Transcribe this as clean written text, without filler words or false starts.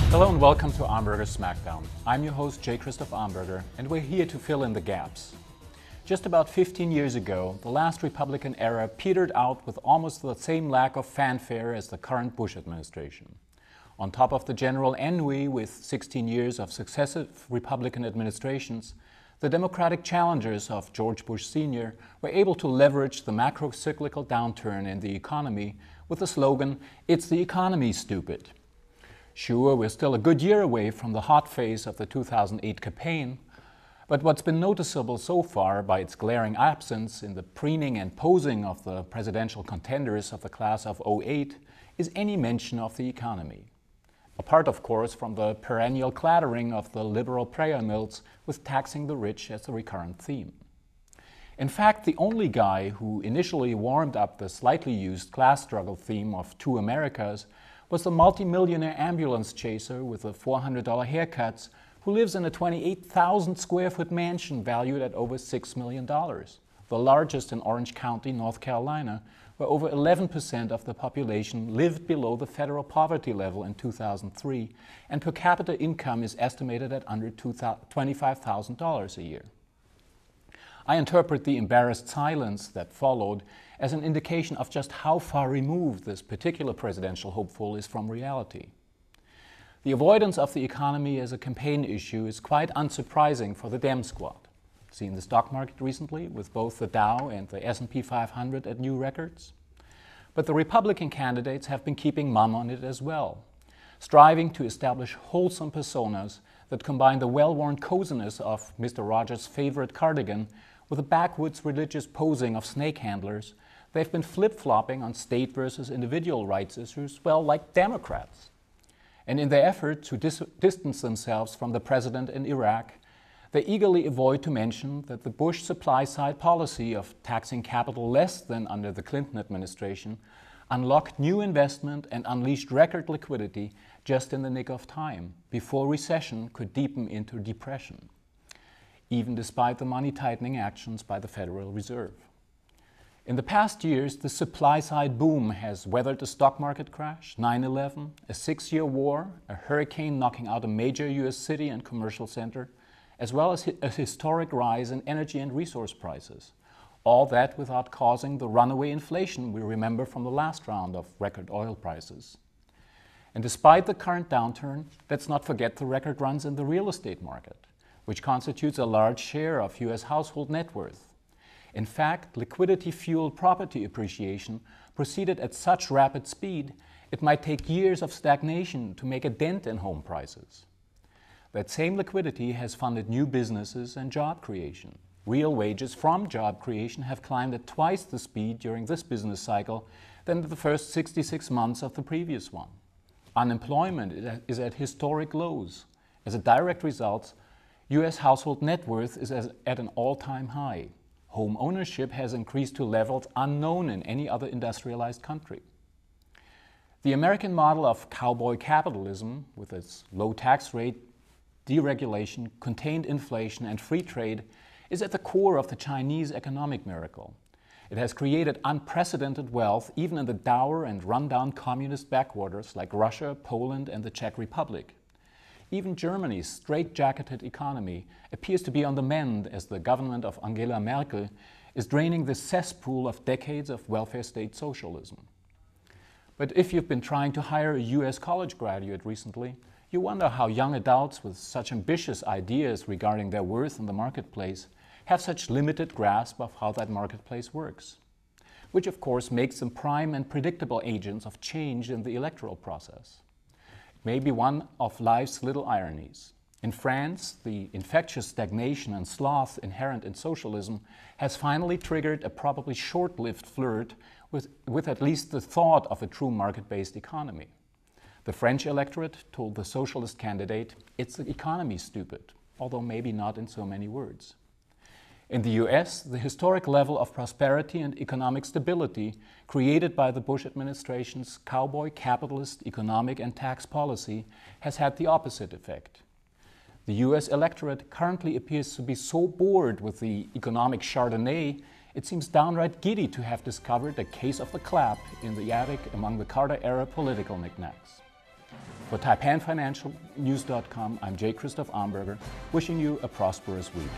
Hello and welcome to Armberger Smackdown. I'm your host J. Christoph Armberger, and we're here to fill in the gaps. Just about 15 years ago, the last Republican era petered out with almost the same lack of fanfare as the current Bush administration. On top of the general ennui with 16 years of successive Republican administrations, the Democratic challengers of George Bush Sr. were able to leverage the macro-cyclical downturn in the economy with the slogan, "It's the economy, stupid." Sure, we're still a good year away from the hot phase of the 2008 campaign, but what's been noticeable so far by its glaring absence in the preening and posing of the presidential contenders of the class of '08 is any mention of the economy. Apart, of course, from the perennial clattering of the liberal prayer mills with taxing the rich as the recurrent theme. In fact, the only guy who initially warmed up the slightly used class struggle theme of two Americas was the multimillionaire ambulance chaser with the $400 haircuts who lives in a 28,000 square foot mansion valued at over $6 million, the largest in Orange County, North Carolina, where over 11% of the population lived below the federal poverty level in 2003, and per capita income is estimated at under $25,000 a year. I interpret the embarrassed silence that followed as an indication of just how far removed this particular presidential hopeful is from reality. The avoidance of the economy as a campaign issue is quite unsurprising for the Dem Squad. Seen the stock market recently with both the Dow and the S&P 500 at new records? But the Republican candidates have been keeping mum on it as well, striving to establish wholesome personas that combine the well-worn coziness of Mr. Rogers' favorite cardigan with the backwoods religious posing of snake handlers. They've been flip-flopping on state versus individual rights issues, well, like Democrats. And in their effort to distance themselves from the president in Iraq, they eagerly avoid to mention that the Bush supply-side policy of taxing capital less than under the Clinton administration unlocked new investment and unleashed record liquidity just in the nick of time, before recession could deepen into depression, even despite the money-tightening actions by the Federal Reserve. In the past years, the supply-side boom has weathered a stock market crash, 9/11, a 6-year war, a hurricane knocking out a major US city and commercial center, as well as a historic rise in energy and resource prices. All that without causing the runaway inflation we remember from the last round of record oil prices. And despite the current downturn, let's not forget the record runs in the real estate market, which constitutes a large share of US household net worth. In fact, liquidity-fueled property appreciation proceeded at such rapid speed, it might take years of stagnation to make a dent in home prices. That same liquidity has funded new businesses and job creation. Real wages from job creation have climbed at twice the speed during this business cycle than the first 66 months of the previous one. Unemployment is at historic lows. As a direct result, US household net worth is at an all-time high. Home ownership has increased to levels unknown in any other industrialized country. The American model of cowboy capitalism, with its low tax rate, deregulation, contained inflation, and free trade, is at the core of the Chinese economic miracle. It has created unprecedented wealth even in the dour and run-down communist backwaters like Russia, Poland, and the Czech Republic. Even Germany's straight-jacketed economy appears to be on the mend as the government of Angela Merkel is draining the cesspool of decades of welfare state socialism. But if you've been trying to hire a US college graduate recently, you wonder how young adults with such ambitious ideas regarding their worth in the marketplace have such limited grasp of how that marketplace works, which of course makes them prime and predictable agents of change in the electoral process. May be one of life's little ironies. In France, the infectious stagnation and sloth inherent in socialism has finally triggered a probably short-lived flirt with at least the thought of a true market-based economy. The French electorate told the socialist candidate, "It's the economy, stupid," although maybe not in so many words. In the US, the historic level of prosperity and economic stability created by the Bush administration's cowboy capitalist economic and tax policy has had the opposite effect. The US electorate currently appears to be so bored with the economic Chardonnay It seems downright giddy to have discovered a case of the clap in the attic among the Carter-era political knickknacks. For TaipanFinancialNews.com, I'm J. Christoph Amberger, wishing you a prosperous week.